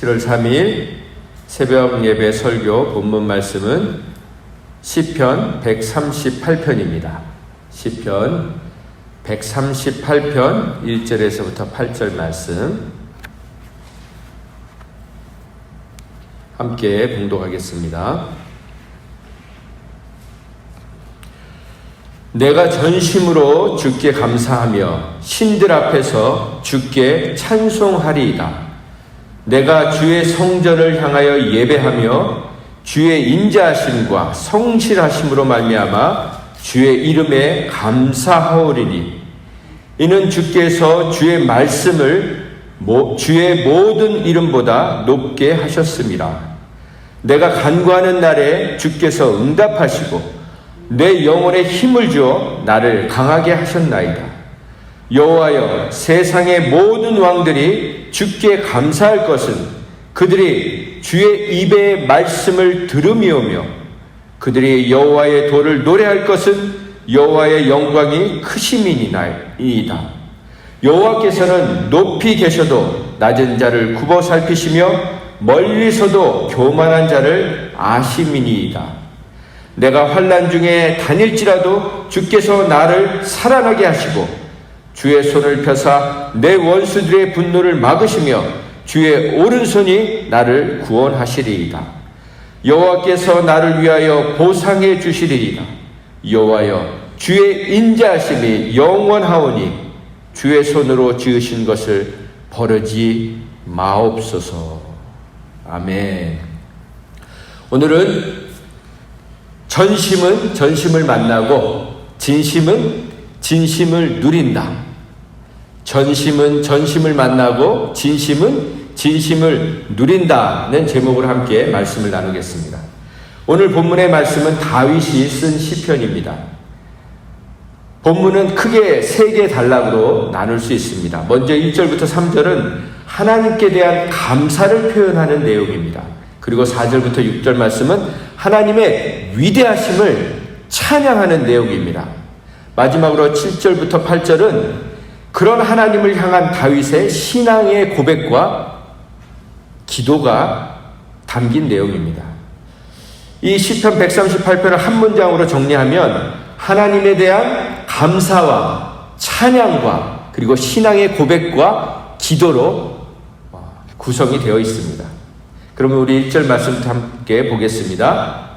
7월 3일 새벽 예배 설교 본문 말씀은 시편 138편입니다. 시편 138편 1절에서부터 8절 말씀 함께 봉독하겠습니다. 내가 전심으로 주께 감사하며 신들 앞에서 주께 찬송하리이다. 내가 주의 성전을 향하여 예배하며 주의 인자하심과 성실하심으로 말미암아 주의 이름에 감사하오리니 이는 주께서 주의 말씀을 주의 모든 이름보다 높게 하셨음이라. 내가 간구하는 날에 주께서 응답하시고 내 영혼에 힘을 주어 나를 강하게 하셨나이다. 여호와여, 세상의 모든 왕들이 주께 감사할 것은 그들이 주의 입의 말씀을 들음이오며 그들이 여호와의 도를 노래할 것은 여호와의 영광이 크심이니이다. 여호와께서는 높이 계셔도 낮은 자를 굽어 살피시며 멀리서도 교만한 자를 아심이니이다. 내가 환난 중에 다닐지라도 주께서 나를 살아나게 하시고 주의 손을 펴사 내 원수들의 분노를 막으시며 주의 오른손이 나를 구원하시리이다. 여호와께서 나를 위하여 보상해 주시리이다. 여호와여, 주의 인자하심이 영원하오니 주의 손으로 지으신 것을 버리지 마옵소서. 아멘. 오늘은 전심은 전심을 만나고 진심은 진심을 누린다. 전심은 전심을 만나고 진심은 진심을 누린다는 제목으로 함께 말씀을 나누겠습니다. 오늘 본문의 말씀은 다윗이 쓴 시편입니다. 본문은 크게 3개 단락으로 나눌 수 있습니다. 먼저 1절부터 3절은 하나님께 대한 감사를 표현하는 내용입니다. 그리고 4절부터 6절 말씀은 하나님의 위대하심을 찬양하는 내용입니다. 마지막으로 7절부터 8절은 그런 하나님을 향한 다윗의 신앙의 고백과 기도가 담긴 내용입니다. 이 시편 138편을 한 문장으로 정리하면 하나님에 대한 감사와 찬양과 그리고 신앙의 고백과 기도로 구성이 되어 있습니다. 그러면 우리 1절 말씀부터 함께 보겠습니다.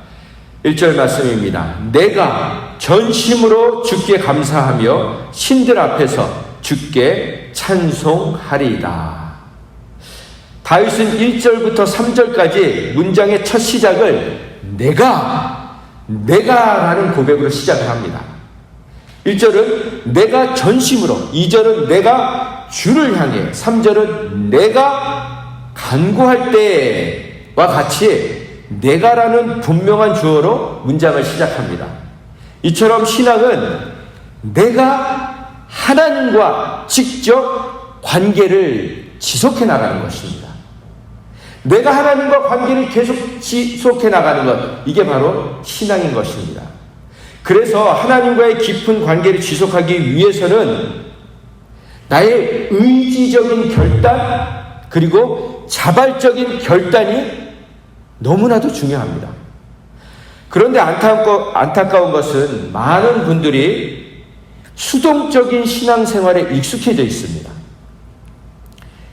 1절 말씀입니다. 내가 전심으로 주께 감사하며 신들 앞에서 주께 찬송하리이다. 다윗은 1절부터 3절까지 문장의 첫 시작을 내가라는 고백으로 시작을 합니다. 1절은 내가 전심으로, 2절은 내가 주를 향해, 3절은 내가 간구할 때와 같이 내가라는 분명한 주어로 문장을 시작합니다. 이처럼 신앙은 내가 하나님과 직접 관계를 지속해 나가는 것입니다. 내가 하나님과 관계를 계속 지속해 나가는 것, 이게 바로 신앙인 것입니다. 그래서 하나님과의 깊은 관계를 지속하기 위해서는 나의 의지적인 결단 그리고 자발적인 결단이 너무나도 중요합니다. 그런데 안타까운 것은 많은 분들이 수동적인 신앙생활에 익숙해져 있습니다.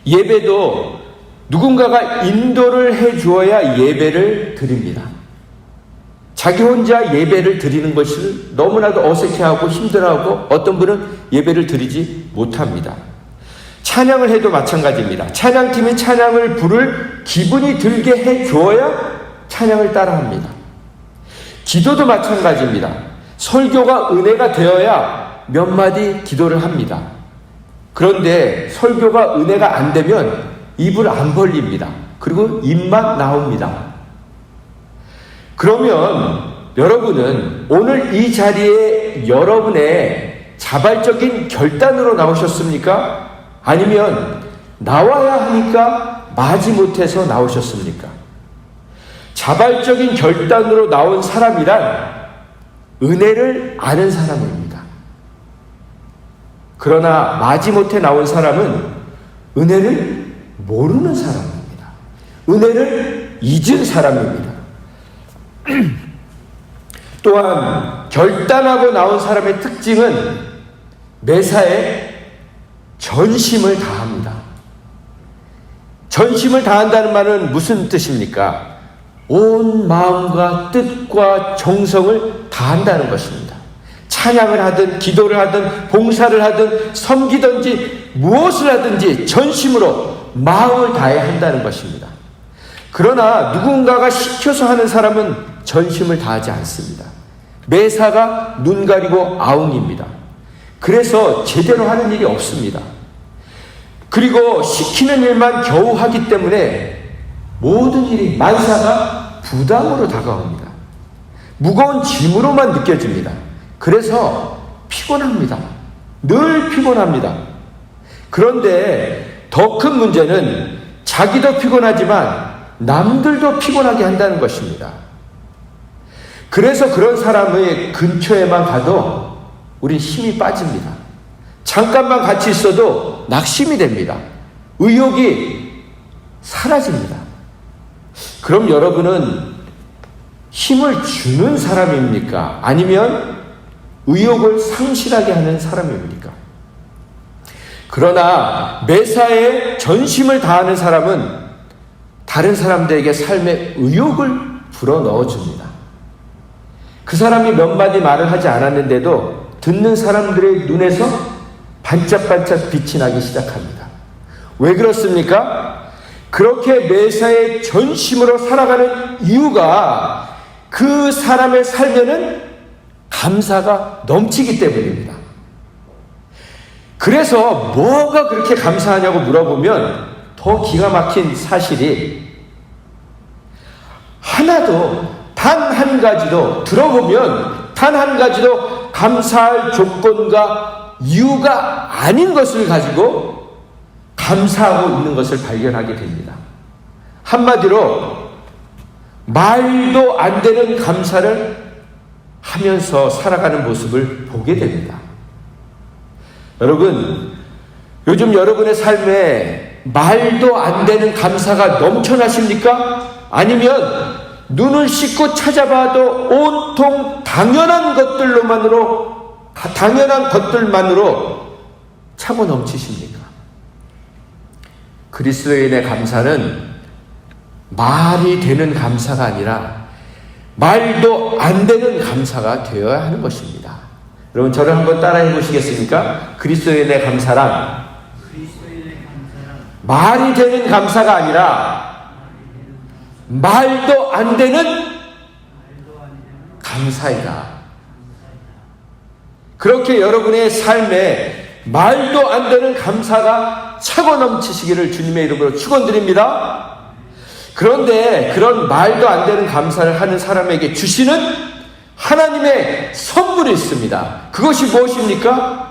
예배도 누군가가 인도를 해주어야 예배를 드립니다. 자기 혼자 예배를 드리는 것을 너무나도 어색해하고 힘들어하고 어떤 분은 예배를 드리지 못합니다. 찬양을 해도 마찬가지입니다. 찬양팀이 찬양을 부를 기분이 들게 해주어야 찬양을 따라합니다. 기도도 마찬가지입니다. 설교가 은혜가 되어야 몇 마디 기도를 합니다. 그런데 설교가 은혜가 안 되면 입을 안 벌립니다. 그리고 입만 나옵니다. 그러면 여러분은 오늘 이 자리에 여러분의 자발적인 결단으로 나오셨습니까? 아니면 나와야 하니까 마지못해서 나오셨습니까? 자발적인 결단으로 나온 사람이란 은혜를 아는 사람입니다. 그러나 마지못해 나온 사람은 은혜를 모르는 사람입니다. 은혜를 잊은 사람입니다. 또한 결단하고 나온 사람의 특징은 매사에 전심을 다합니다. 전심을 다한다는 말은 무슨 뜻입니까? 온 마음과 뜻과 정성을 다한다는 것입니다. 찬양을 하든 기도를 하든 봉사를 하든 섬기든지 무엇을 하든지 전심으로 마음을 다해야 한다는 것입니다. 그러나 누군가가 시켜서 하는 사람은 전심을 다하지 않습니다. 매사가 눈 가리고 아웅입니다. 그래서 제대로 하는 일이 없습니다. 그리고 시키는 일만 겨우 하기 때문에 모든 일이 만사가 부담으로 다가옵니다. 무거운 짐으로만 느껴집니다. 그래서 피곤합니다. 늘 피곤합니다. 그런데 더 큰 문제는 자기도 피곤하지만 남들도 피곤하게 한다는 것입니다. 그래서 그런 사람의 근처에만 가도 우린 힘이 빠집니다. 잠깐만 같이 있어도 낙심이 됩니다. 의욕이 사라집니다. 그럼 여러분은 힘을 주는 사람입니까? 아니면 의욕을 상실하게 하는 사람입니까? 그러나 매사에 전심을 다하는 사람은 다른 사람들에게 삶의 의욕을 불어넣어 줍니다. 그 사람이 몇 마디 말을 하지 않았는데도 듣는 사람들의 눈에서 반짝반짝 빛이 나기 시작합니다. 왜 그렇습니까? 그렇게 매사에 전심으로 살아가는 이유가 그 사람의 삶에는 감사가 넘치기 때문입니다. 그래서 뭐가 그렇게 감사하냐고 물어보면 더 기가 막힌 사실이 하나도 단 한 가지도 들어보면 단 한 가지도 감사할 조건과 이유가 아닌 것을 가지고 감사하고 있는 것을 발견하게 됩니다. 한마디로 말도 안 되는 감사를 하면서 살아가는 모습을 보게 됩니다. 여러분, 요즘 여러분의 삶에 말도 안 되는 감사가 넘쳐나십니까? 아니면 눈을 씻고 찾아봐도 온통 당연한 것들만으로 차고 넘치십니까? 그리스도인의 감사는 말이 되는 감사가 아니라 말도 안 되는 감사가 되어야 하는 것입니다. 여러분, 저를 한번 따라해 보시겠습니까? 그리스도인의 감사란 말이 되는 감사가 아니라 말도 안 되는 감사이다. 그렇게 여러분의 삶에 말도 안 되는 감사가 차고 넘치시기를 주님의 이름으로 축원드립니다. 그런데 그런 말도 안 되는 감사를 하는 사람에게 주시는 하나님의 선물이 있습니다. 그것이 무엇입니까?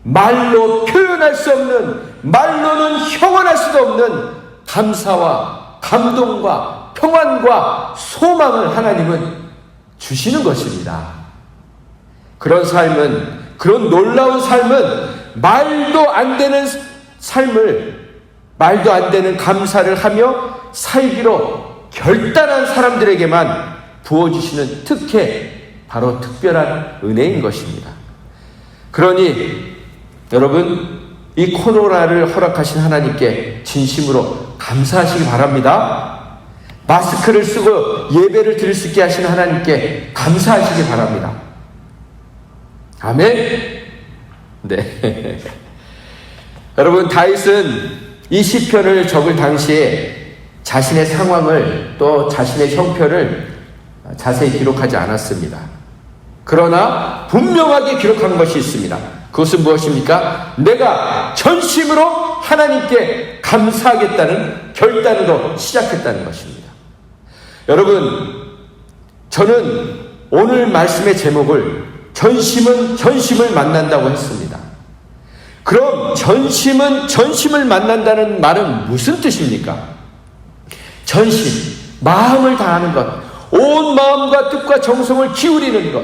말로 표현할 수 없는, 말로는 형언할 수도 없는 감사와 감동과 평안과 소망을 하나님은 주시는 것입니다. 그런 삶은, 그런 놀라운 삶은 말도 안 되는 삶을, 말도 안 되는 감사를 하며 살기로 결단한 사람들에게만 부어주시는 특혜, 바로 특별한 은혜인 것입니다. 그러니 여러분, 이 코로나를 허락하신 하나님께 진심으로 감사하시기 바랍니다. 마스크를 쓰고 예배를 드릴 수 있게 하신 하나님께 감사하시기 바랍니다. 아멘. 네. 여러분, 다윗은 이 시편을 적을 당시에 자신의 상황을 또 자신의 형편을 자세히 기록하지 않았습니다. 그러나 분명하게 기록한 것이 있습니다. 그것은 무엇입니까? 내가 전심으로 하나님께 감사하겠다는 결단으로 시작했다는 것입니다. 여러분, 저는 오늘 말씀의 제목을 전심은 전심을 만난다고 했습니다. 그럼 전심은 전심을 만난다는 말은 무슨 뜻입니까? 전심, 마음을 다하는 것, 온 마음과 뜻과 정성을 기울이는 것,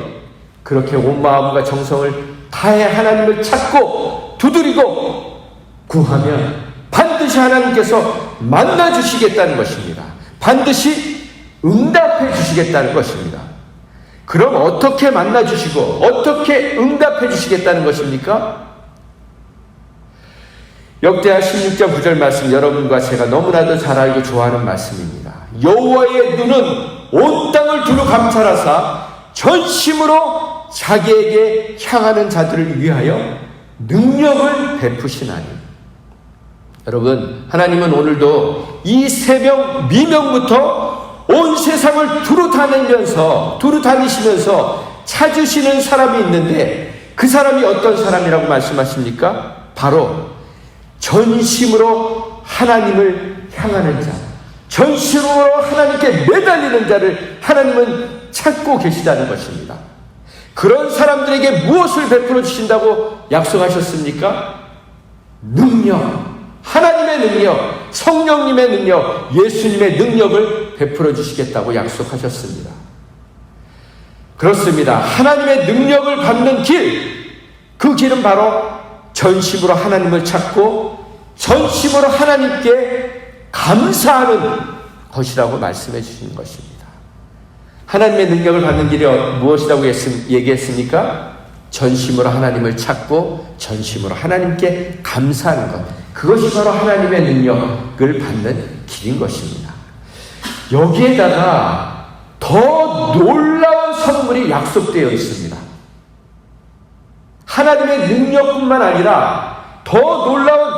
그렇게 온 마음과 정성을 다해 하나님을 찾고 두드리고 구하면 반드시 하나님께서 만나 주시겠다는 것입니다. 반드시 응답해 주시겠다는 것입니다. 그럼 어떻게 만나 주시고 어떻게 응답해 주시겠다는 것입니까? 역대하 16장 9절 말씀, 여러분과 제가 너무나도 잘 알고 좋아하는 말씀입니다. 여호와의 눈은 온 땅을 두루 감찰하사 전심으로 자기에게 향하는 자들을 위하여 능력을 베푸시나니. 여러분, 하나님은 오늘도 이 새벽 미명부터 온 세상을 두루 다니시면서 찾으시는 사람이 있는데, 그 사람이 어떤 사람이라고 말씀하십니까? 바로 전심으로 하나님을 향하는 자, 전심으로 하나님께 매달리는 자를 하나님은 찾고 계시다는 것입니다. 그런 사람들에게 무엇을 베풀어 주신다고 약속하셨습니까? 능력, 하나님의 능력, 성령님의 능력, 예수님의 능력을 베풀어 주시겠다고 약속하셨습니다. 그렇습니다. 하나님의 능력을 받는 길, 그 길은 바로 전심으로 하나님을 찾고 전심으로 하나님께 감사하는 것이라고 말씀해 주시는 것입니다. 하나님의 능력을 받는 길이 무엇이라고 얘기했습니까? 전심으로 하나님을 찾고 전심으로 하나님께 감사하는 것, 그것이 바로 하나님의 능력을 받는 길인 것입니다. 여기에다가 더 놀라운 선물이 약속되어 있습니다. 하나님의 능력뿐만 아니라 더 놀라운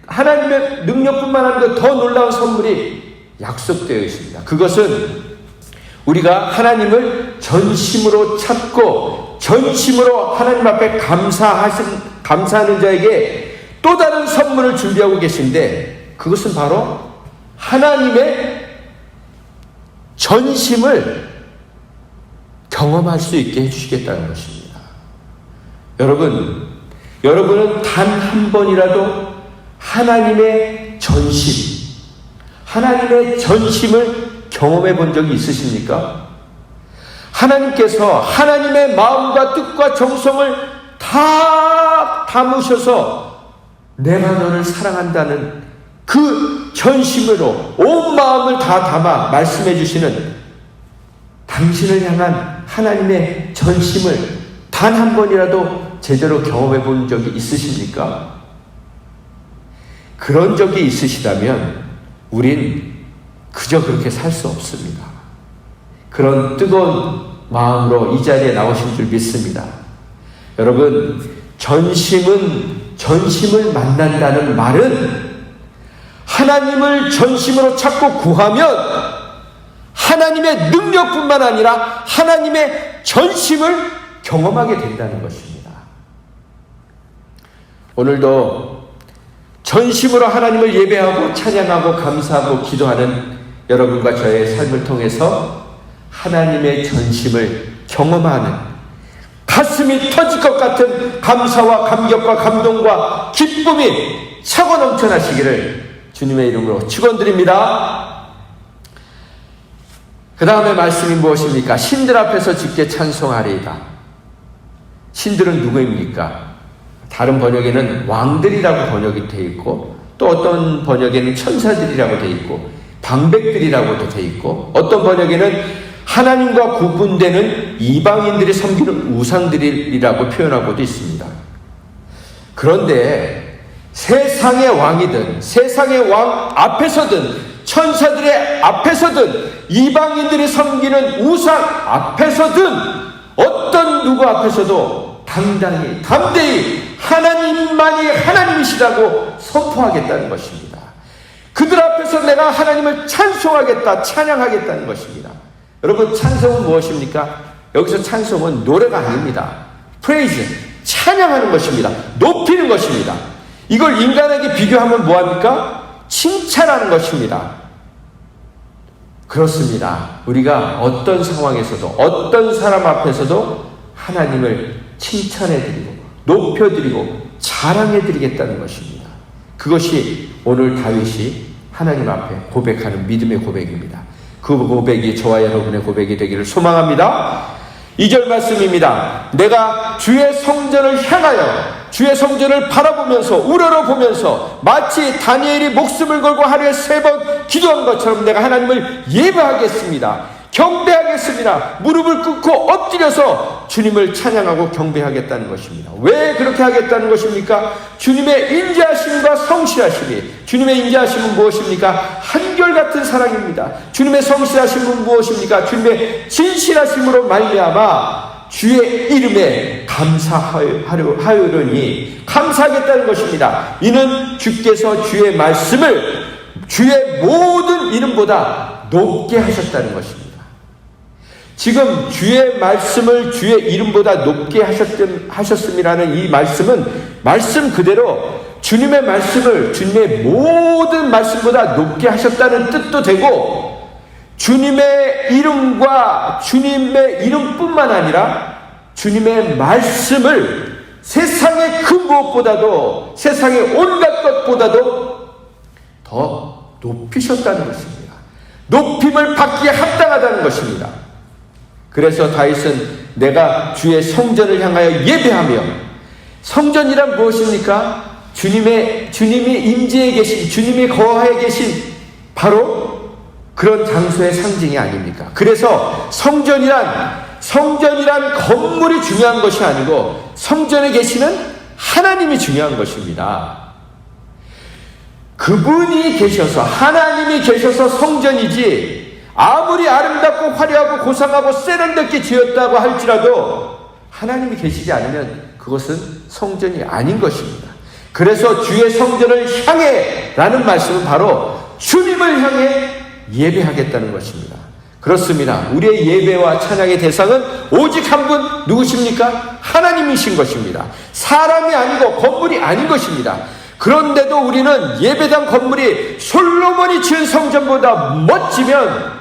하나님의 능력뿐만 아니라 더 놀라운 선물이 약속되어 있습니다. 그것은 우리가 하나님을 전심으로 찾고 전심으로 하나님 앞에 감사하는 자에게 또 다른 선물을 준비하고 계신데, 그것은 바로 하나님의 전심을 경험할 수 있게 해주시겠다는 것입니다. 여러분은 단 한 번이라도 하나님의 전심을 경험해 본 적이 있으십니까? 하나님께서 하나님의 마음과 뜻과 정성을 다 담으셔서 내가 너를 사랑한다는 그 전심으로 온 마음을 다 담아 말씀해 주시는 당신을 향한 하나님의 전심을 단 한 번이라도 제대로 경험해 본 적이 있으십니까? 그런 적이 있으시다면 우린 그저 그렇게 살 수 없습니다. 그런 뜨거운 마음으로 이 자리에 나오신 줄 믿습니다. 여러분, 전심을 만난다는 말은 하나님을 전심으로 찾고 구하면 하나님의 능력뿐만 아니라 하나님의 전심을 경험하게 된다는 것입니다. 오늘도 전심으로 하나님을 예배하고 찬양하고 감사하고 기도하는 여러분과 저의 삶을 통해서 하나님의 전심을 경험하는, 가슴이 터질 것 같은 감사와 감격과 감동과 기쁨이 차고 넘쳐나시기를 주님의 이름으로 축원드립니다. 그 다음에 말씀이 무엇입니까? 신들 앞에서 주께 찬송하리이다. 신들은 누구입니까? 다른 번역에는 왕들이라고 번역이 되어 있고, 또 어떤 번역에는 천사들이라고 되어 있고, 방백들이라고도 되어 있고, 어떤 번역에는 하나님과 구분되는 이방인들이 섬기는 우상들이라고 표현하고도 있습니다. 그런데 세상의 왕이든 세상의 왕 앞에서든 천사들의 앞에서든 이방인들이 섬기는 우상 앞에서든 어떤 누구 앞에서도 담대히 하나님만이 하나님이시라고 선포하겠다는 것입니다. 그들 앞에서 내가 하나님을 찬송하겠다, 찬양하겠다는 것입니다. 여러분, 찬송은 무엇입니까? 여기서 찬송은 노래가 아닙니다. praise, 찬양하는 것입니다. 높이는 것입니다. 이걸 인간에게 비교하면 뭐합니까? 칭찬하는 것입니다. 그렇습니다. 우리가 어떤 상황에서도 어떤 사람 앞에서도 하나님을 칭찬해드리고 높여드리고 자랑해드리겠다는 것입니다. 그것이 오늘 다윗이 하나님 앞에 고백하는 믿음의 고백입니다. 그 고백이 저와 여러분의 고백이 되기를 소망합니다. 2절 말씀입니다. 내가 주의 성전을 향하여 주의 성전을 바라보면서 우러러보면서 마치 다니엘이 목숨을 걸고 하루에 3번 기도한 것처럼 내가 하나님을 예배하겠습니다. 경배하겠습니다. 무릎을 꿇고 엎드려서 주님을 찬양하고 경배하겠다는 것입니다. 왜 그렇게 하겠다는 것입니까? 주님의 인자하심과 성실하심이, 주님의 인자하심은 무엇입니까? 한결같은 사랑입니다. 주님의 성실하심은 무엇입니까? 주님의 진실하심으로 말미암아 주의 이름에 감사하려니 감사하겠다는 것입니다. 이는 주께서 주의 말씀을 주의 모든 이름보다 높게 하셨다는 것입니다. 지금 주의 말씀을 주의 이름보다 높게 하셨음이라는 이 말씀은 말씀 그대로 주님의 말씀을 주님의 모든 말씀보다 높게 하셨다는 뜻도 되고, 주님의 이름과 주님의 이름뿐만 아니라 주님의 말씀을 세상의 그 무엇보다도, 세상의 온갖 것보다도 더 높이셨다는 것입니다. 높임을 받기에 합당하다는 것입니다. 그래서 다윗은 내가 주의 성전을 향하여 예배하며, 성전이란 무엇입니까? 주님이 임재해 계신, 주님이 거하에 계신 바로 그런 장소의 상징이 아닙니까? 그래서 성전이란 건물이 중요한 것이 아니고 성전에 계시는 하나님이 중요한 것입니다. 그분이 계셔서, 하나님이 계셔서 성전이지, 아무리 아름답고 화려하고 고상하고 세련되게 지었다고 할지라도 하나님이 계시지 않으면 그것은 성전이 아닌 것입니다. 그래서 주의 성전을 향해 라는 말씀은 바로 주님을 향해 예배하겠다는 것입니다. 그렇습니다. 우리의 예배와 찬양의 대상은 오직 한 분, 누구십니까? 하나님이신 것입니다. 사람이 아니고 건물이 아닌 것입니다. 그런데도 우리는 예배당 건물이 솔로몬이 지은 성전보다 멋지면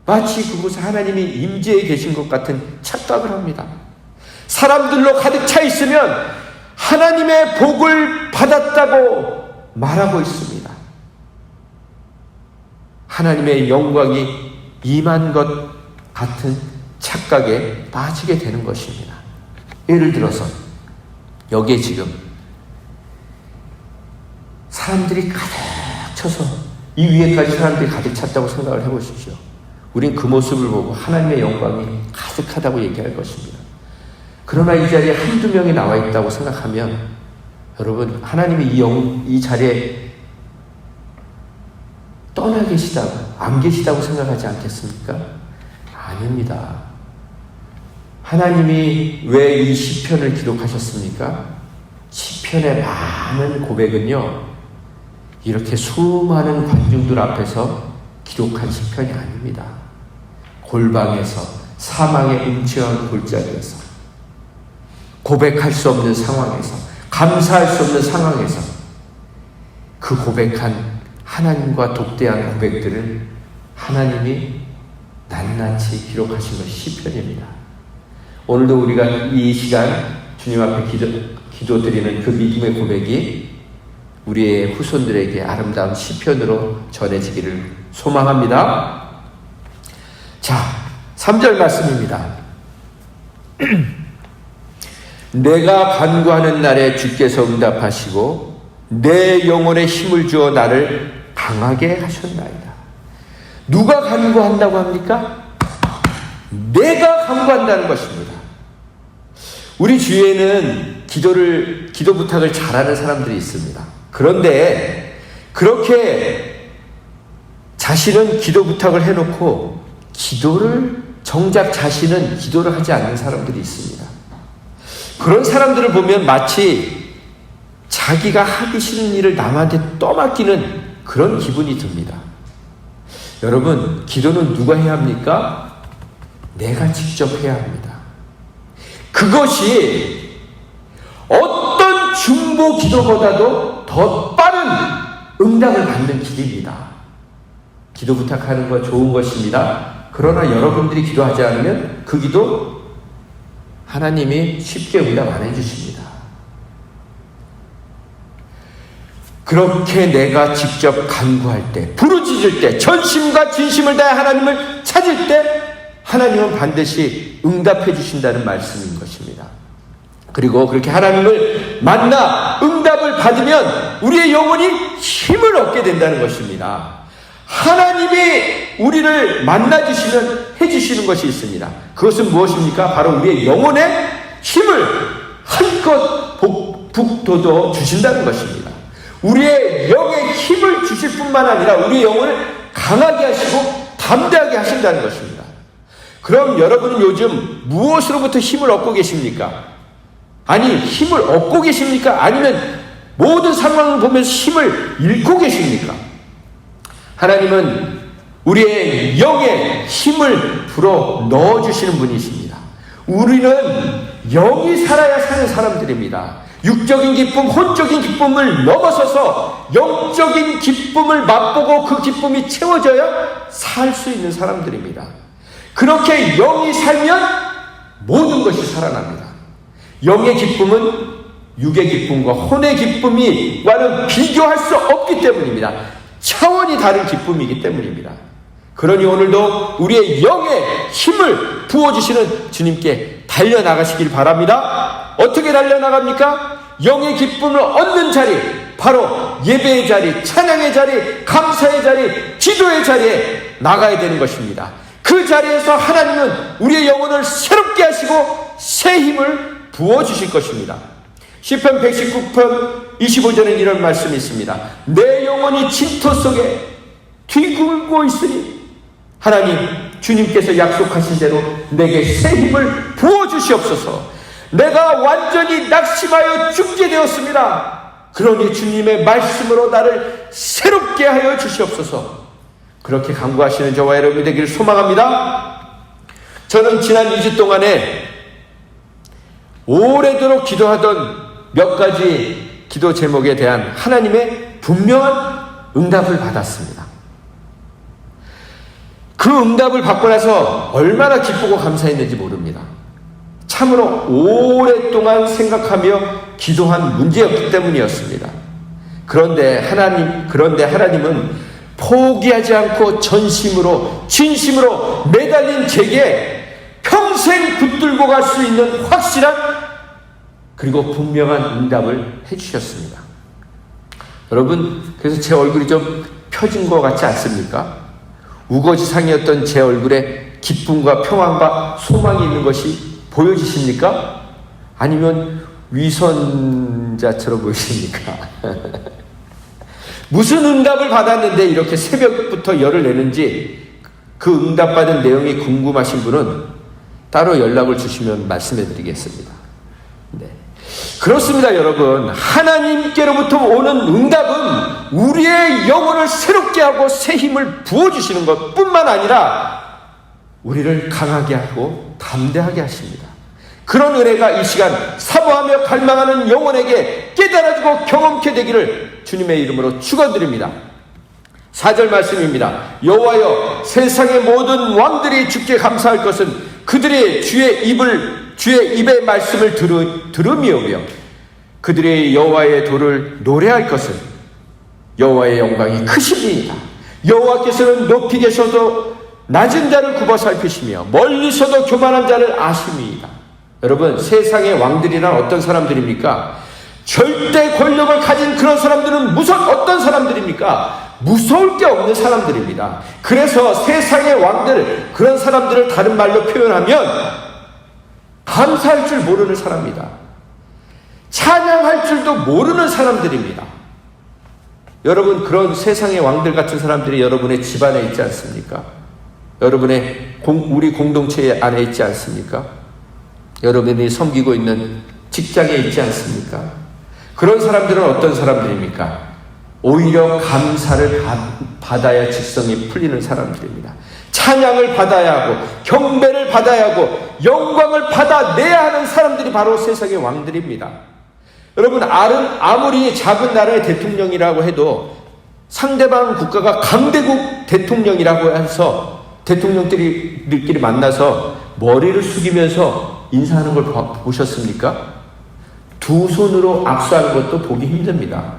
마치 그곳에 하나님이 임재해 계신 것 같은 착각을 합니다. 사람들로 가득 차 있으면 하나님의 복을 받았다고 말하고 있습니다. 하나님의 영광이 임한 것 같은 착각에 빠지게 되는 것입니다. 예를 들어서 여기에 지금 사람들이 가득 차서 이 위에까지 사람들이 가득 찼다고 생각을 해보십시오. 우린 그 모습을 보고 하나님의 영광이 가득하다고 얘기할 것입니다. 그러나 이 자리에 한두 명이 나와 있다고 생각하면 여러분, 하나님이 이 자리에 떠나 계시다고, 안 계시다고 생각하지 않겠습니까? 아닙니다. 하나님이 왜 이 시편을 기록하셨습니까? 시편의 많은 고백은요, 이렇게 수많은 관중들 앞에서 기록한 시편이 아닙니다. 골방에서, 사망의 음침한 골짜기에서, 고백할 수 없는 상황에서, 감사할 수 없는 상황에서 그 고백한 하나님과 독대한 고백들을 하나님이 낱낱이 기록하신 것이 시편입니다. 오늘도 우리가 이 시간 주님 앞에 기도드리는 그 믿음의 고백이 우리의 후손들에게 아름다운 시편으로 전해지기를 소망합니다. 자, 3절 말씀입니다. 내가 간구하는 날에 주께서 응답하시고 내 영혼에 힘을 주어 나를 강하게 하셨나이다. 누가 간구한다고 합니까? 내가 간구한다는 것입니다. 우리 주위에는 기도 부탁을 잘하는 사람들이 있습니다. 그런데 그렇게 자신은 기도 부탁을 해놓고 정작 자신은 기도를 하지 않는 사람들이 있습니다. 그런 사람들을 보면 마치 자기가 하기 싫은 일을 남한테 떠맡기는 그런 기분이 듭니다. 여러분, 기도는 누가 해야 합니까? 내가 직접 해야 합니다. 그것이 어떤 중보 기도보다도 더 빠른 응답을 받는 길입니다. 기도 부탁하는 거 좋은 것입니다. 그러나 여러분들이 기도하지 않으면 그 기도 하나님이 쉽게 응답 안 해주십니다. 그렇게 내가 직접 간구할 때, 부르짖을 때, 전심과 진심을 다해 하나님을 찾을 때 하나님은 반드시 응답해 주신다는 말씀인 것입니다. 그리고 그렇게 하나님을 만나 응답을 받으면 우리의 영혼이 힘을 얻게 된다는 것입니다. 하나님이 우리를 만나주시면 해주시는 것이 있습니다. 그것은 무엇입니까? 바로 우리의 영혼에 힘을 한껏 북돋워 주신다는 것입니다. 우리의 영에 힘을 주실 뿐만 아니라 우리의 영혼을 강하게 하시고 담대하게 하신다는 것입니다. 그럼 여러분은 요즘 무엇으로부터 힘을 얻고 계십니까? 아니, 힘을 얻고 계십니까? 아니면 모든 상황을 보면서 힘을 잃고 계십니까? 하나님은 우리의 영에 힘을 불어 넣어주시는 분이십니다. 우리는 영이 살아야 사는 사람들입니다. 육적인 기쁨, 혼적인 기쁨을 넘어서서 영적인 기쁨을 맛보고 그 기쁨이 채워져야 살 수 있는 사람들입니다. 그렇게 영이 살면 모든 것이 살아납니다. 영의 기쁨은 육의 기쁨과 혼의 기쁨과는 비교할 수 없기 때문입니다. 차원이 다른 기쁨이기 때문입니다. 그러니 오늘도 우리의 영에 힘을 부어주시는 주님께 달려나가시길 바랍니다. 어떻게 달려나갑니까? 영의 기쁨을 얻는 자리, 바로 예배의 자리, 찬양의 자리, 감사의 자리, 기도의 자리에 나가야 되는 것입니다. 그 자리에서 하나님은 우리의 영혼을 새롭게 하시고 새 힘을 부어주실 것입니다. 시편 119편 25절에 이런 말씀이 있습니다. 내 영혼이 진토 속에 뒤굴고 있으니 하나님 주님께서 약속하신 대로 내게 새 힘을 부어주시옵소서. 내가 완전히 낙심하여 죽게 되었습니다. 그러니 주님의 말씀으로 나를 새롭게 하여 주시옵소서. 그렇게 간구하시는 저와 여러분이 되기를 소망합니다. 저는 지난 2주 동안에 오래도록 기도하던 몇 가지 기도 제목에 대한 하나님의 분명한 응답을 받았습니다. 그 응답을 받고 나서 얼마나 기쁘고 감사했는지 모릅니다. 참으로 오랫동안 생각하며 기도한 문제였기 때문이었습니다. 그런데 하나님은 포기하지 않고 전심으로 진심으로 매달린 제게 평생 붙들고 갈 수 있는 확실한 그리고 분명한 응답을 해주셨습니다. 여러분, 그래서 제 얼굴이 좀 펴진 것 같지 않습니까? 우거지상이었던 제 얼굴에 기쁨과 평안과 소망이 있는 것이 보여지십니까? 아니면 위선자처럼 보이십니까? 무슨 응답을 받았는데 이렇게 새벽부터 열을 내는지 그 응답받은 내용이 궁금하신 분은 따로 연락을 주시면 말씀해 드리겠습니다. 네. 그렇습니다, 여러분. 하나님께로부터 오는 응답은 우리의 영혼을 새롭게 하고 새 힘을 부어주시는 것 뿐만 아니라 우리를 강하게 하고 담대하게 하십니다. 그런 은혜가 이 시간 사모하며 갈망하는 영혼에게 깨달아지고 경험케 되기를 주님의 이름으로 축원드립니다. 4절 말씀입니다. 여호와여, 세상의 모든 왕들이 주께 감사할 것은 그들의 주의 입의 말씀을 들음이오며 그들의 여호와의 도를 노래할 것은 여호와의 영광이 크십니다. 여호와께서는 높이 계셔도 낮은 자를 굽어 살피시며 멀리서도 교만한 자를 아심이이다. 여러분, 세상의 왕들이란 어떤 사람들입니까? 절대 권력을 가진 그런 사람들은 어떤 사람들입니까? 무서울 게 없는 사람들입니다. 그래서 세상의 왕들, 그런 사람들을 다른 말로 표현하면 감사할 줄 모르는 사람입니다. 찬양할 줄도 모르는 사람들입니다. 여러분, 그런 세상의 왕들 같은 사람들이 여러분의 집안에 있지 않습니까? 여러분의 우리 공동체 안에 있지 않습니까? 여러분이 섬기고 있는 직장에 있지 않습니까? 그런 사람들은 어떤 사람들입니까? 오히려 감사를 받아야 직성이 풀리는 사람들입니다. 찬양을 받아야 하고 경배를 받아야 하고 영광을 받아내야 하는 사람들이 바로 세상의 왕들입니다. 여러분, 아무리 작은 나라의 대통령이라고 해도 상대방 국가가 강대국 대통령이라고 해서 대통령들끼리 만나서 머리를 숙이면서 인사하는 걸 보셨습니까? 두 손으로 악수하는 것도 보기 힘듭니다.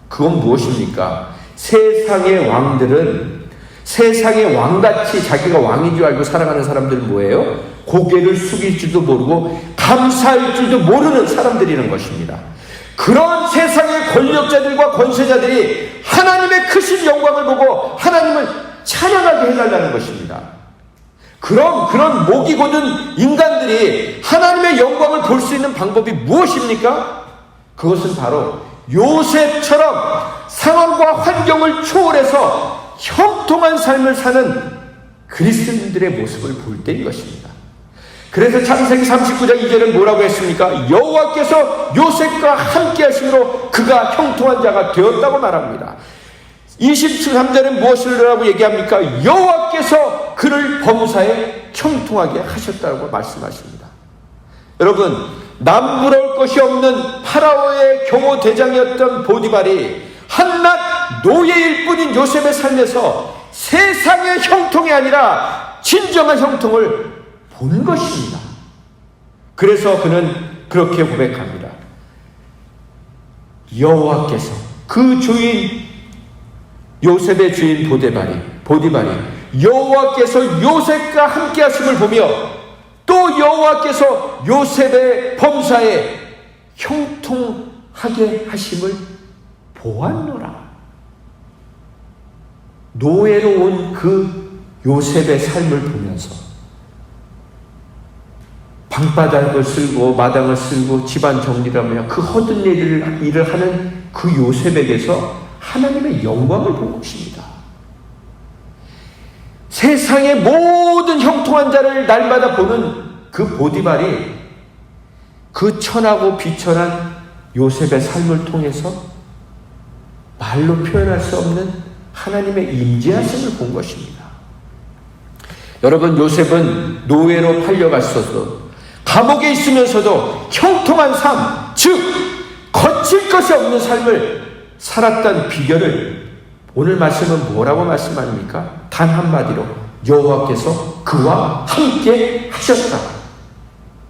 그건 무엇입니까? 세상의 왕들은 세상의 왕같이 자기가 왕인 줄 알고 살아가는 사람들은 뭐예요? 고개를 숙일 줄도 모르고 감사할 줄도 모르는 사람들이라는 것입니다. 그런 세상의 권력자들과 권세자들이 하나님의 크신 영광을 보고 하나님을 찬양하게 해달라는 것입니다. 그런 목이 곧은 인간들이 하나님의 영광을 볼 수 있는 방법이 무엇입니까? 그것은 바로 요셉처럼 상황과 환경을 초월해서 형통한 삶을 사는 그리스도인들의 모습을 볼 때인 것입니다. 그래서 창세기 39장 2절은 뭐라고 했습니까? 여호와께서 요셉과 함께 하심으로 그가 형통한 자가 되었다고 말합니다. 23절은 무엇을 얘기합니까? 여호와께서 그를 범사에 형통하게 하셨다고 말씀하십니다. 여러분, 남부러울 것이 없는 파라오의 경호 대장이었던 보디발이 한낱 노예일 뿐인 요셉의 삶에서 세상의 형통이 아니라 진정한 형통을 보는 것입니다. 그래서 그는 그렇게 고백합니다. 여호와께서 그 주인 요셉의 주인 보디발이 여호와께서 요셉과 함께 하심을 보며 또 여호와께서 요셉의 범사에 형통하게 하심을 보았노라. 노예로 온 그 요셉의 삶을 보면서 방바닥을 쓸고 마당을 쓸고 집안 정리를 하며 그 허든 일을 하는 그 요셉에게서 하나님의 영광을 본 것입니다. 세상의 모든 형통한 자를 날마다 보는 그 보디발이 그 천하고 비천한 요셉의 삶을 통해서 말로 표현할 수 없는 하나님의 임재하심을 본 것입니다. 여러분, 요셉은 노예로 팔려갔어도 감옥에 있으면서도 형통한 삶, 즉 거칠 것이 없는 삶을 살았던 비결을 오늘 말씀은 뭐라고 말씀합니까? 단 한마디로 여호와께서 그와 함께 하셨다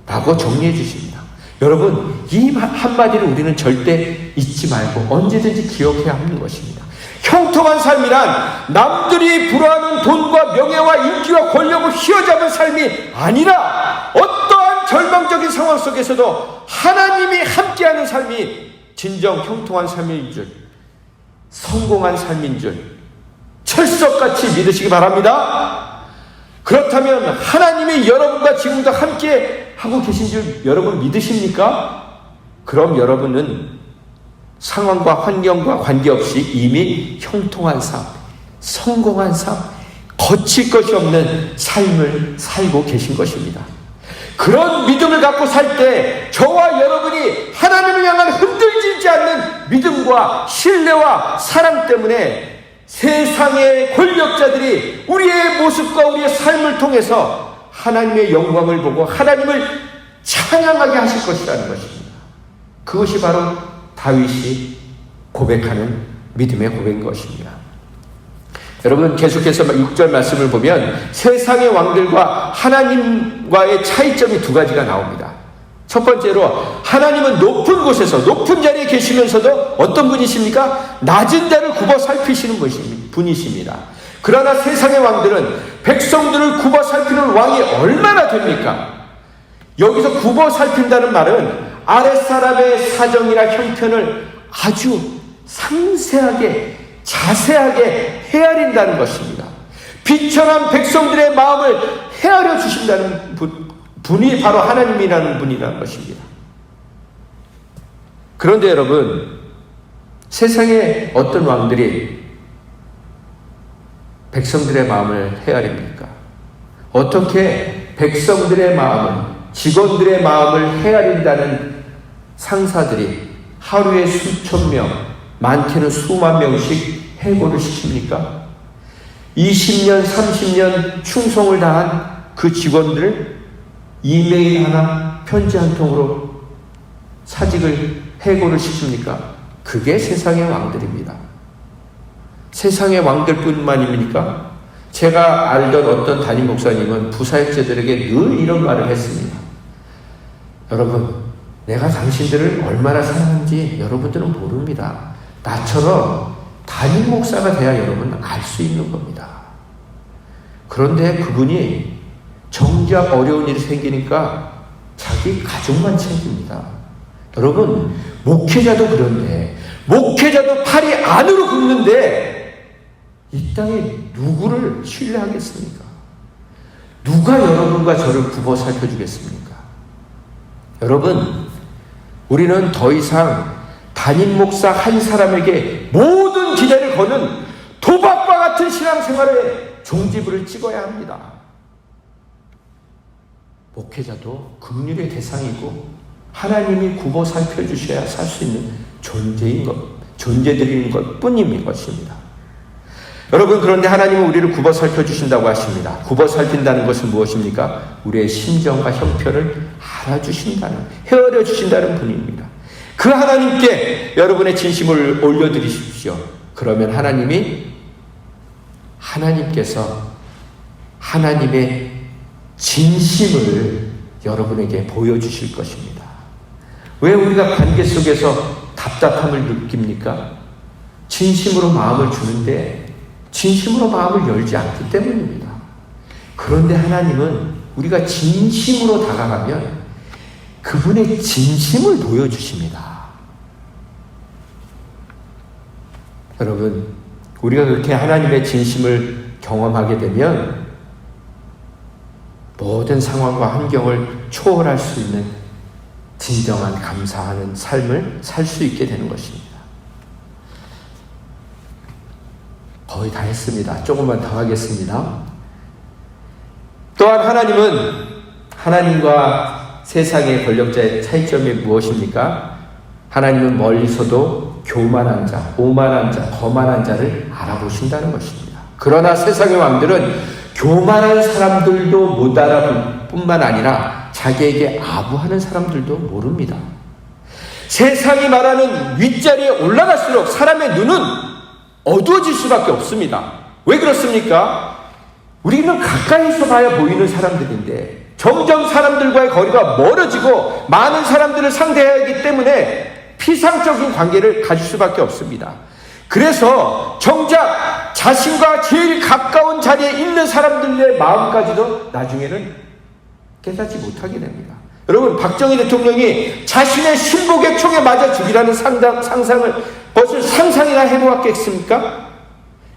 라고 정리해 주십니다. 여러분, 이 한마디를 우리는 절대 잊지 말고 언제든지 기억해야 하는 것입니다. 형통한 삶이란 남들이 부러워하는 돈과 명예와 인기와 권력을 휘어잡은 삶이 아니라 어떠한 절망적인 상황 속에서도 하나님이 함께하는 삶이 진정 형통한 삶인 줄, 성공한 삶인 줄 철석같이 믿으시기 바랍니다. 그렇다면 하나님이 여러분과 지금도 함께 하고 계신 줄 여러분 믿으십니까? 그럼 여러분은 상황과 환경과 관계없이 이미 형통한 삶, 성공한 삶, 거칠 것이 없는 삶을 살고 계신 것입니다. 그런 믿음을 갖고 살 때 저와 여러분이 하나님을 향한 흔들리지 않는 믿음과 신뢰와 사랑 때문에 세상의 권력자들이 우리의 모습과 우리의 삶을 통해서 하나님의 영광을 보고 하나님을 찬양하게 하실 것이라는 것입니다. 그것이 바로 다윗이 고백하는 믿음의 고백인 것입니다. 여러분, 계속해서 6절 말씀을 보면 세상의 왕들과 하나님과의 차이점이 두 가지가 나옵니다. 첫 번째로 하나님은 높은 곳에서 높은 자리에 계시면서도 어떤 분이십니까? 낮은 자를 굽어 살피시는 분이십니다. 그러나 세상의 왕들은 백성들을 굽어 살피는 왕이 얼마나 됩니까? 여기서 굽어 살핀다는 말은 아랫사람의 사정이나 형편을 아주 상세하게 자세하게 헤아린다는 것입니다. 비천한 백성들의 마음을 헤아려 주신다는 분이 바로 하나님이라는 분이라는 것입니다. 그런데 여러분, 세상에 어떤 왕들이 백성들의 마음을 헤아립니까? 어떻게 백성들의 마음을, 직원들의 마음을 헤아린다는 상사들이 하루에 수천 명, 많게는 수만 명씩 해고를 시킵니까? 20년, 30년 충성을 다한 그 직원들을 이메일 하나, 편지 한 통으로 사직을 해고를 시킵니까? 그게 세상의 왕들입니다. 세상의 왕들뿐만입니까? 제가 알던 어떤 담임 목사님은 부사역자들에게 늘 이런 말을 했습니다. 여러분, 내가 당신들을 얼마나 사랑하는지 여러분들은 모릅니다. 나처럼 담임 목사가 돼야 여러분 알 수 있는 겁니다. 그런데 그분이 정작 어려운 일이 생기니까 자기 가족만 챙깁니다. 여러분, 목회자도 그런데, 목회자도 팔이 안으로 굽는데 이 땅에 누구를 신뢰하겠습니까? 누가 여러분과 저를 굽어 살펴주겠습니까? 여러분, 우리는 더 이상 담임 목사 한 사람에게 모든 기대를 거는 도박과 같은 신앙생활에 종지부를 찍어야 합니다. 목회자도 긍휼의 대상이고 하나님이 굽어 살펴주셔야 살 수 있는 존재들인 것 뿐인 것입니다. 여러분, 그런데 하나님은 우리를 굽어 살펴주신다고 하십니다. 굽어 살핀다는 것은 무엇입니까? 우리의 심정과 형편을 알아주신다는, 헤아려 주신다는 분입니다. 그 하나님께 여러분의 진심을 올려드리십시오. 그러면 하나님께서 하나님의 진심을 여러분에게 보여주실 것입니다. 왜 우리가 관계 속에서 답답함을 느낍니까? 진심으로 마음을 주는데 진심으로 마음을 열지 않기 때문입니다. 그런데 하나님은 우리가 진심으로 다가가면 그분의 진심을 보여주십니다. 여러분, 우리가 그렇게 하나님의 진심을 경험하게 되면 모든 상황과 환경을 초월할 수 있는 진정한 감사하는 삶을 살 수 있게 되는 것입니다. 거의 다 했습니다. 조금만 더 하겠습니다. 또한 하나님은 하나님과 세상의 권력자의 차이점이 무엇입니까? 하나님은 멀리서도 교만한 자, 오만한 자, 거만한 자를 알아보신다는 것입니다. 그러나 세상의 왕들은 교만한 사람들도 못 알아볼 뿐만 아니라 자기에게 아부하는 사람들도 모릅니다. 세상이 말하는 윗자리에 올라갈수록 사람의 눈은 어두워질 수밖에 없습니다. 왜 그렇습니까? 우리는 가까이서 봐야 보이는 사람들인데 점점 사람들과의 거리가 멀어지고 많은 사람들을 상대해야 하기 때문에 피상적인 관계를 가질 수밖에 없습니다. 그래서 정작 자신과 제일 가까운 자리에 있는 사람들의 마음까지도 나중에는 깨닫지 못하게 됩니다. 여러분, 박정희 대통령이 자신의 신복의 총에 맞아 죽이라는 상상을 벌써 상상이나 해보았겠습니까?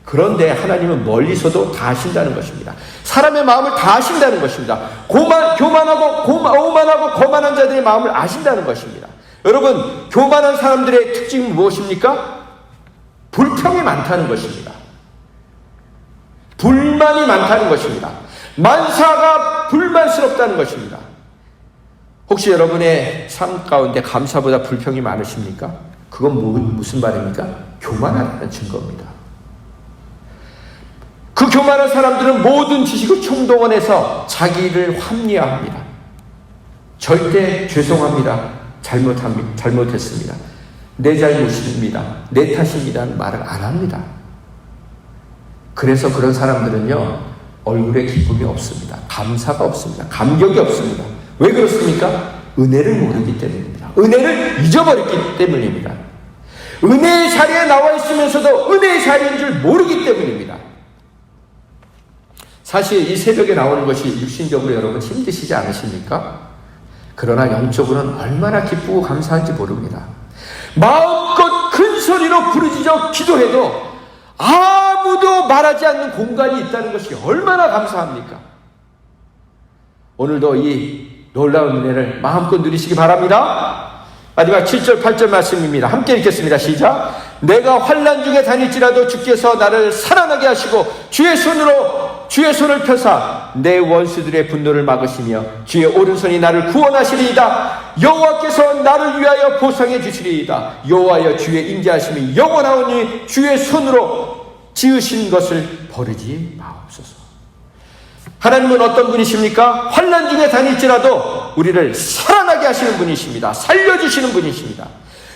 그런데 하나님은 멀리서도 다 아신다는 것입니다. 사람의 마음을 다 아신다는 것입니다. 교만하고 오만하고 거만한 자들의 마음을 아신다는 것입니다. 여러분, 교만한 사람들의 특징은 무엇입니까? 불평이 많다는 것입니다. 불만이 많다는 것입니다. 만사가 불만스럽다는 것입니다. 혹시 여러분의 삶 가운데 감사보다 불평이 많으십니까? 그건 무슨 말입니까? 교만하다는 증거입니다. 그 교만한 사람들은 모든 지식을 총동원해서 자기를 합리화합니다. 절대 죄송합니다. 잘못했습니다. 내 잘못입니다. 내 탓입니다는 말을 안 합니다. 그래서 그런 사람들은요, 얼굴에 기쁨이 없습니다. 감사가 없습니다. 감격이 없습니다. 왜 그렇습니까? 은혜를 모르기 때문입니다. 은혜를 잊어버렸기 때문입니다. 은혜의 자리에 나와 있으면서도 은혜의 자리인 줄 모르기 때문입니다. 사실 이 새벽에 나오는 것이 육신적으로 여러분 힘드시지 않으십니까? 그러나 영적으로는 얼마나 기쁘고 감사한지 모릅니다. 마음껏 큰 소리로 부르짖어 기도해도 아무도 말하지 않는 공간이 있다는 것이 얼마나 감사합니까? 오늘도 이 놀라운 은혜를 마음껏 누리시기 바랍니다. 마지막 7절 8절 말씀입니다. 함께 읽겠습니다. 시작. 내가 환난 중에 다닐지라도 주께서 나를 살아나게 하시고 주의 손을 펴사 내 원수들의 분노를 막으시며 주의 오른손이 나를 구원하시리이다. 여호와께서 나를 위하여 보상해 주시리이다. 여호와여 주의 인자하심이 영원하오니 주의 손으로 지으신 것을 버리지 마옵소서. 하나님은 어떤 분이십니까? 환난 중에 다닐지라도 우리를 살아나게 하시는 분이십니다. 살려주시는 분이십니다.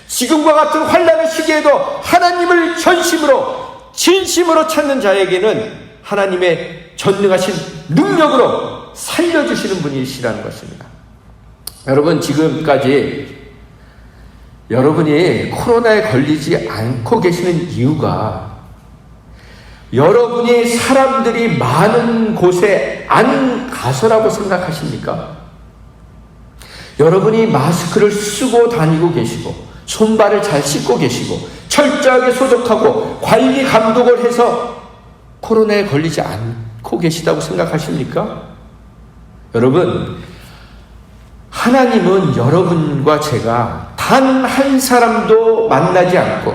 지금과 같은 환난의 시기에도 하나님을 전심으로 진심으로 찾는 자에게는 하나님의 전능하신 능력으로 살려주시는 분이시라는 것입니다. 여러분, 지금까지 여러분이 코로나에 걸리지 않고 계시는 이유가 여러분이 사람들이 많은 곳에 안 가서라고 생각하십니까? 여러분이 마스크를 쓰고 다니고 계시고 손발을 잘 씻고 계시고 철저하게 소독하고 관리 감독을 해서 코로나에 걸리지 않고 계시다고 생각하십니까? 여러분, 하나님은 여러분과 제가 단 한 사람도 만나지 않고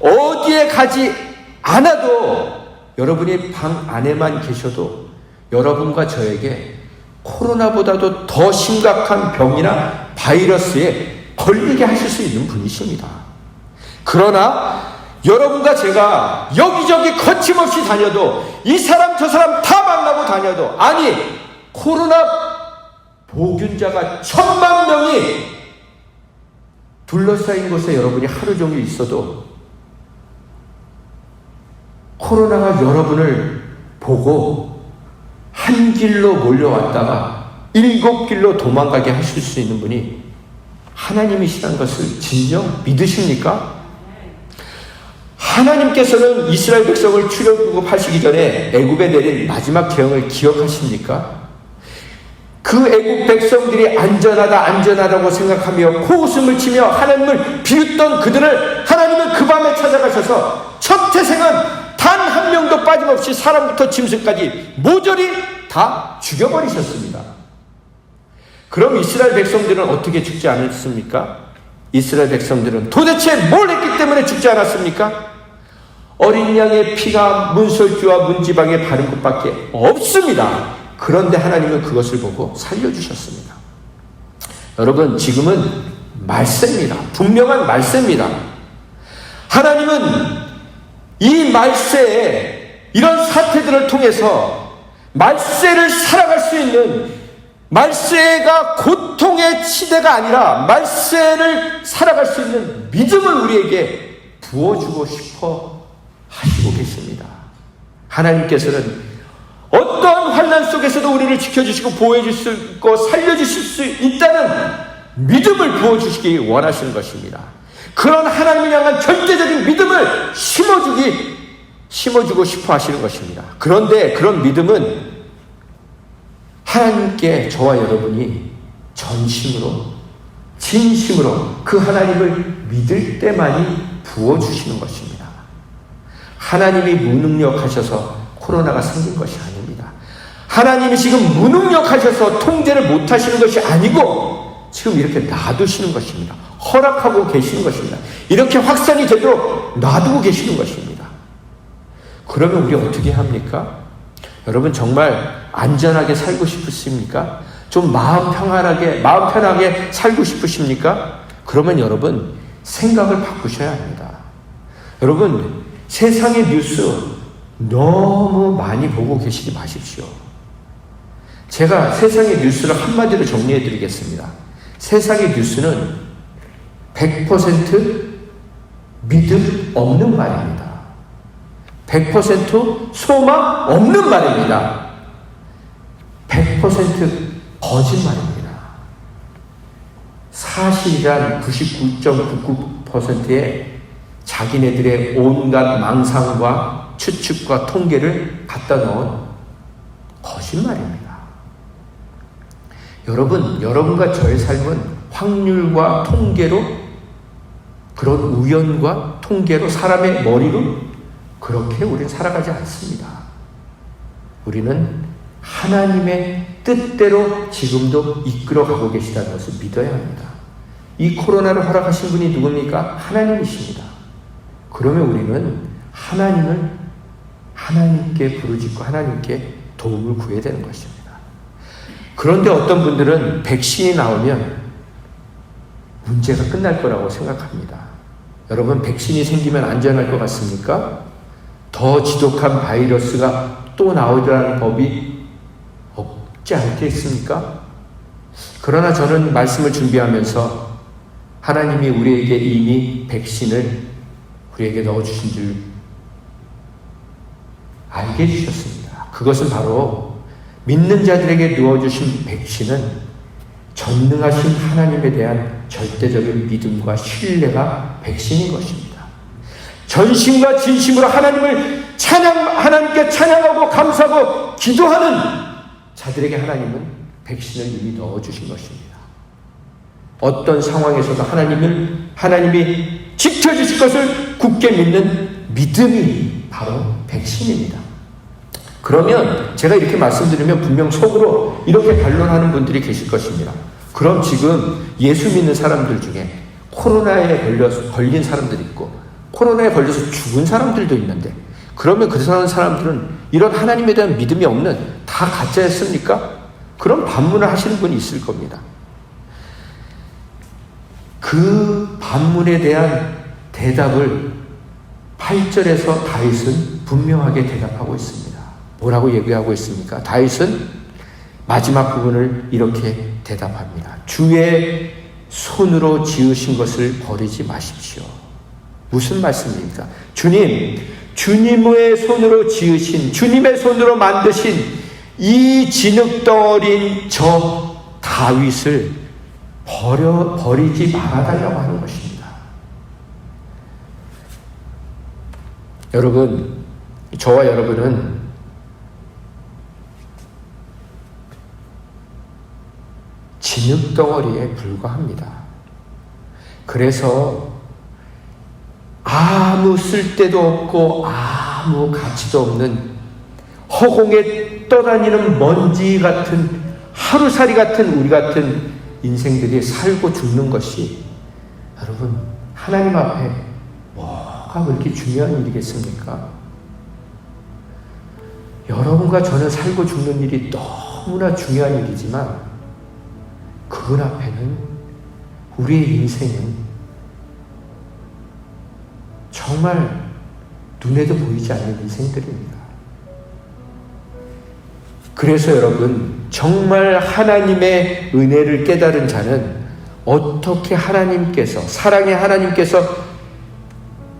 어디에 가지 않아도 여러분이 방 안에만 계셔도 여러분과 저에게 코로나보다도 더 심각한 병이나 바이러스에 걸리게 하실 수 있는 분이십니다. 그러나 여러분과 제가 여기저기 거침없이 다녀도 이 사람 저 사람 다 만나고 다녀도 아니 코로나 보균자가 1000만 명이 둘러싸인 곳에 여러분이 하루 종일 있어도 코로나가 여러분을 보고 한 길로 몰려왔다가 7길로 도망가게 하실 수 있는 분이 하나님이시라는 것을 진정 믿으십니까? 하나님께서는 이스라엘 백성을 출애굽하시기 전에 애굽에 내린 마지막 재앙을 기억하십니까? 그 애굽 백성들이 안전하다고 생각하며 코웃음을 치며 하나님을 비웃던 그들을 하나님은 그 밤에 찾아가셔서 첫 태생은 단 한 명도 빠짐없이 사람부터 짐승까지 모조리 다 죽여버리셨습니다. 그럼 이스라엘 백성들은 어떻게 죽지 않았습니까? 이스라엘 백성들은 도대체 뭘 했기 때문에 죽지 않았습니까? 어린 양의 피가 문설주와 문지방에 바른 것밖에 없습니다. 그런데 하나님은 그것을 보고 살려주셨습니다. 여러분, 지금은 말세입니다. 분명한 말세입니다. 하나님은 이 말세에 이런 사태들을 통해서 말세를 살아갈 수 있는, 말세가 고통의 시대가 아니라 말세를 살아갈 수 있는 믿음을 우리에게 부어주고 싶어 하시고 계십니다. 하나님께서는 어떠한 환난 속에서도 우리를 지켜주시고 보호해 주시고 살려주실 수 있다는 믿음을 부어주시기 원하시는 것입니다. 그런 하나님을 향한 절대적인 믿음을 심어주고 싶어 하시는 것입니다. 그런데 그런 믿음은 하나님께 저와 여러분이 전심으로 진심으로 그 하나님을 믿을 때만이 부어주시는 것입니다. 하나님이 무능력하셔서 코로나가 생긴 것이 아닙니다. 하나님이 지금 무능력하셔서 통제를 못하시는 것이 아니고 지금 이렇게 놔두시는 것입니다. 허락하고 계시는 것입니다. 이렇게 확산이 되도록 놔두고 계시는 것입니다. 그러면 우리 어떻게 합니까? 여러분 정말 안전하게 살고 싶으십니까? 좀 마음 편하게 살고 싶으십니까? 그러면 여러분 생각을 바꾸셔야 합니다. 여러분 세상의 뉴스 너무 많이 보고 계시지 마십시오. 제가 세상의 뉴스를 한마디로 정리해 드리겠습니다. 세상의 뉴스는 100% 믿음 없는 말입니다. 100% 소망 없는 말입니다. 100% 거짓말입니다. 사실이란 99.99%의 자기네들의 온갖 망상과 추측과 통계를 갖다 넣은 거짓말입니다. 여러분과 저의 삶은 확률과 통계로, 그런 우연과 통계로, 사람의 머리로 그렇게 우리는 살아가지 않습니다. 우리는 하나님의 뜻대로 지금도 이끌어가고 계시다는 것을 믿어야 합니다. 이 코로나를 허락하신 분이 누굽니까? 하나님이십니다. 그러면 우리는 하나님께 부르짖고 하나님께 도움을 구해야 되는 것입니다. 그런데 어떤 분들은 백신이 나오면 문제가 끝날 거라고 생각합니다. 여러분, 백신이 생기면 안전할 것 같습니까? 더 지독한 바이러스가 또 나오리라는 법이 없지 않겠습니까? 그러나 저는 말씀을 준비하면서 하나님이 우리에게 이미 백신을 우리에게 넣어주신 줄 알게 해주셨습니다. 그것은 바로 믿는 자들에게 넣어주신 백신은 전능하신 하나님에 대한 절대적인 믿음과 신뢰가 백신인 것입니다. 전심과 진심으로 하나님을 하나님께 찬양하고 감사하고 기도하는 자들에게 하나님은 백신을 이미 넣어주신 것입니다. 어떤 상황에서도 하나님이 지켜주실 것을 굳게 믿는 믿음이 바로 백신입니다. 그러면 제가 이렇게 말씀드리면 분명 속으로 이렇게 반론하는 분들이 계실 것입니다. 그럼 지금 예수 믿는 사람들 중에 코로나에 걸린 사람들이 있고 코로나에 걸려서 죽은 사람들도 있는데 그러면 그 사람들은 이런 하나님에 대한 믿음이 없는 다 가짜였습니까? 그런 반문을 하시는 분이 있을 겁니다. 그 반문에 대한 대답을 8절에서 다윗은 분명하게 대답하고 있습니다. 뭐라고 얘기하고 있습니까? 다윗은 마지막 부분을 이렇게 대답합니다. 주의 손으로 지으신 것을 버리지 마십시오. 무슨 말씀입니까? 주님의 손으로 지으신, 주님의 손으로 만드신 이 진흙덩어린 저 다윗을 버리지 말아달라고 하는 것입니다. 여러분, 저와 여러분은 진흙덩어리에 불과합니다. 그래서 아무 쓸데도 없고 아무 가치도 없는 허공에 떠다니는 먼지 같은 하루살이 같은 우리 같은 인생들이 살고 죽는 것이 여러분 하나님 앞에 뭐가 그렇게 중요한 일이겠습니까? 여러분과 저는 살고 죽는 일이 너무나 중요한 일이지만 그분 앞에는 우리의 인생은 정말 눈에도 보이지 않는 인생들입니다. 그래서 여러분 정말 하나님의 은혜를 깨달은 자는 어떻게 사랑의 하나님께서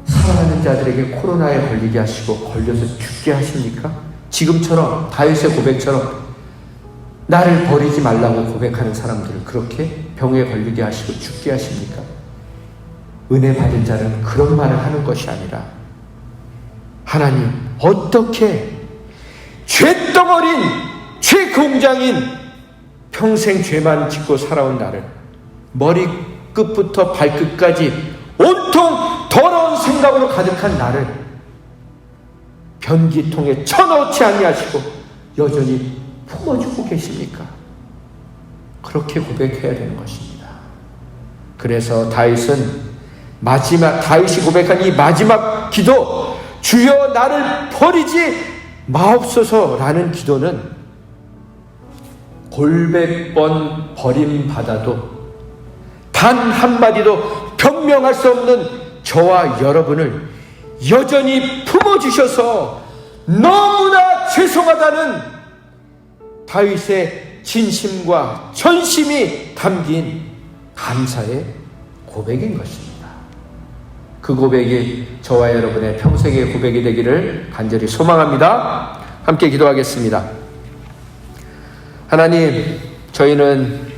사랑하는 자들에게 코로나에 걸리게 하시고 걸려서 죽게 하십니까? 지금처럼 다윗의 고백처럼 나를 버리지 말라고 고백하는 사람들을 그렇게 병에 걸리게 하시고 죽게 하십니까? 은혜 받은 자는 그런 말을 하는 것이 아니라 하나님 어떻게 죄덩어린 죄공장인 평생 죄만 짓고 살아온 나를 머리끝부터 발끝까지 온통 더러운 생각으로 가득한 나를 변기통에 쳐넣지 아니하시고 여전히 품어주고 계십니까? 그렇게 고백해야 되는 것입니다. 그래서 다윗이 고백한 이 마지막 기도, 주여 나를 버리지 마옵소서라는 기도는 골백번 버림받아도 단 한마디도 변명할 수 없는 저와 여러분을 여전히 품어주셔서 너무나 죄송하다는 다윗의 진심과 전심이 담긴 감사의 고백인 것입니다. 그 고백이 저와 여러분의 평생의 고백이 되기를 간절히 소망합니다. 함께 기도하겠습니다. 하나님, 저희는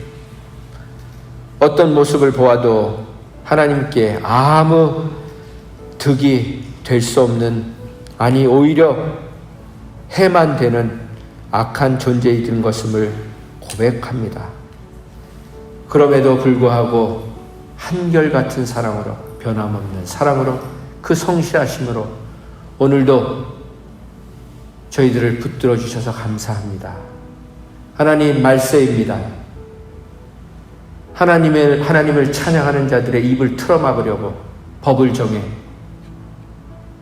어떤 모습을 보아도 하나님께 아무 득이 될 수 없는, 아니 오히려 해만 되는 악한 존재이던 것임을 고백합니다. 그럼에도 불구하고 한결같은 사랑으로, 변함없는 사랑으로, 그 성실하심으로 오늘도 저희들을 붙들어 주셔서 감사합니다. 하나님, 말세입니다. 하나님을 찬양하는 자들의 입을 틀어막으려고 법을 정해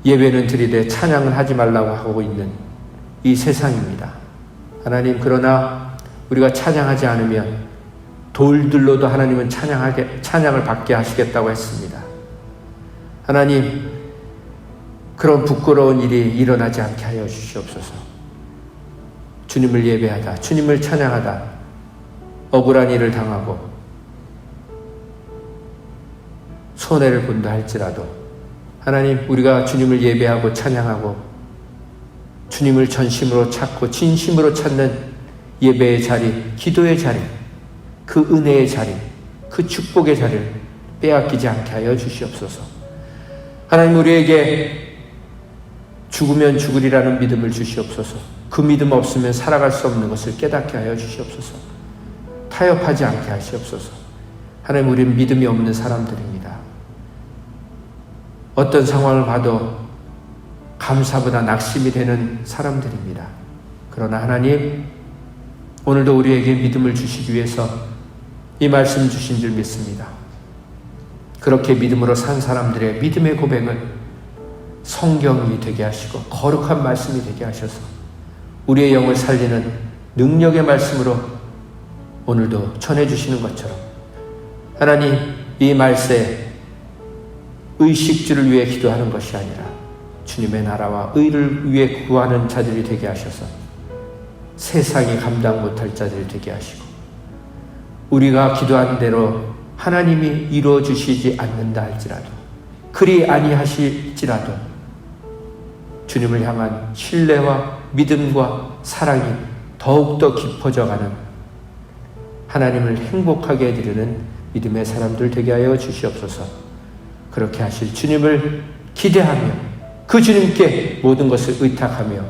예배는 드리되 찬양을 하지 말라고 하고 있는 이 세상입니다. 하나님, 그러나 우리가 찬양하지 않으면 돌들로도 하나님은 찬양을 받게 하시겠다고 했습니다. 하나님, 그런 부끄러운 일이 일어나지 않게 하여 주시옵소서. 주님을 예배하다, 주님을 찬양하다 억울한 일을 당하고 손해를 본다 할지라도 하나님, 우리가 주님을 예배하고 찬양하고 주님을 전심으로 찾고 진심으로 찾는 예배의 자리, 기도의 자리, 그 은혜의 자리, 그 축복의 자리를 빼앗기지 않게 하여 주시옵소서. 하나님, 우리에게 죽으면 죽으리라는 믿음을 주시옵소서. 그 믿음 없으면 살아갈 수 없는 것을 깨닫게 하여 주시옵소서. 타협하지 않게 하시옵소서. 하나님, 우리는 믿음이 없는 사람들입니다. 어떤 상황을 봐도 감사보다 낙심이 되는 사람들입니다. 그러나 하나님, 오늘도 우리에게 믿음을 주시기 위해서 이 말씀 주신 줄 믿습니다. 그렇게 믿음으로 산 사람들의 믿음의 고백을 성경이 되게 하시고 거룩한 말씀이 되게 하셔서 우리의 영을 살리는 능력의 말씀으로 오늘도 전해주시는 것처럼 하나님, 이 말세 의식주를 위해 기도하는 것이 아니라 주님의 나라와 의를 위해 구하는 자들이 되게 하셔서 세상이 감당 못할 자들이 되게 하시고 우리가 기도하는 대로 하나님이 이루어 주시지 않는다 할지라도 그리 아니하실지라도 주님을 향한 신뢰와 믿음과 사랑이 더욱더 깊어져가는 하나님을 행복하게 해드리는 믿음의 사람들 되게 하여 주시옵소서. 그렇게 하실 주님을 기대하며 그 주님께 모든 것을 의탁하며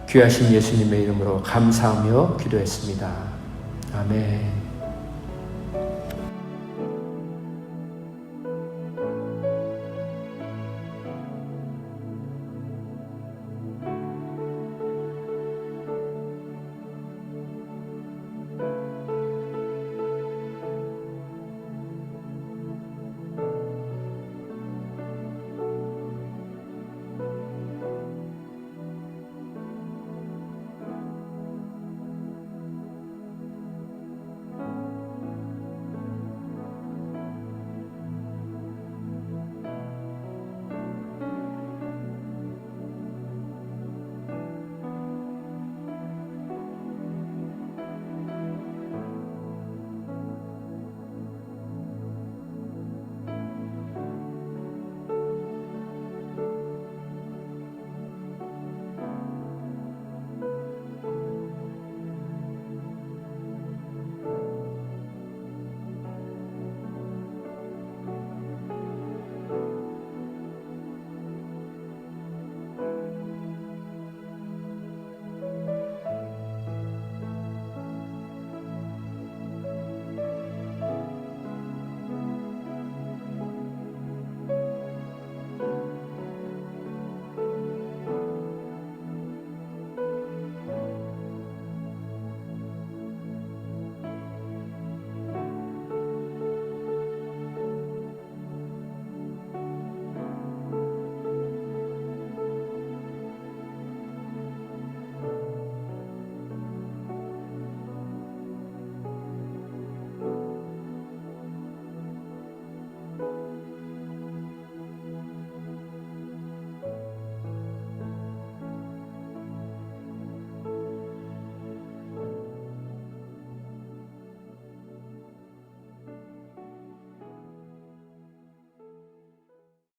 귀하신 예수님의 이름으로 감사하며 기도했습니다. 아멘.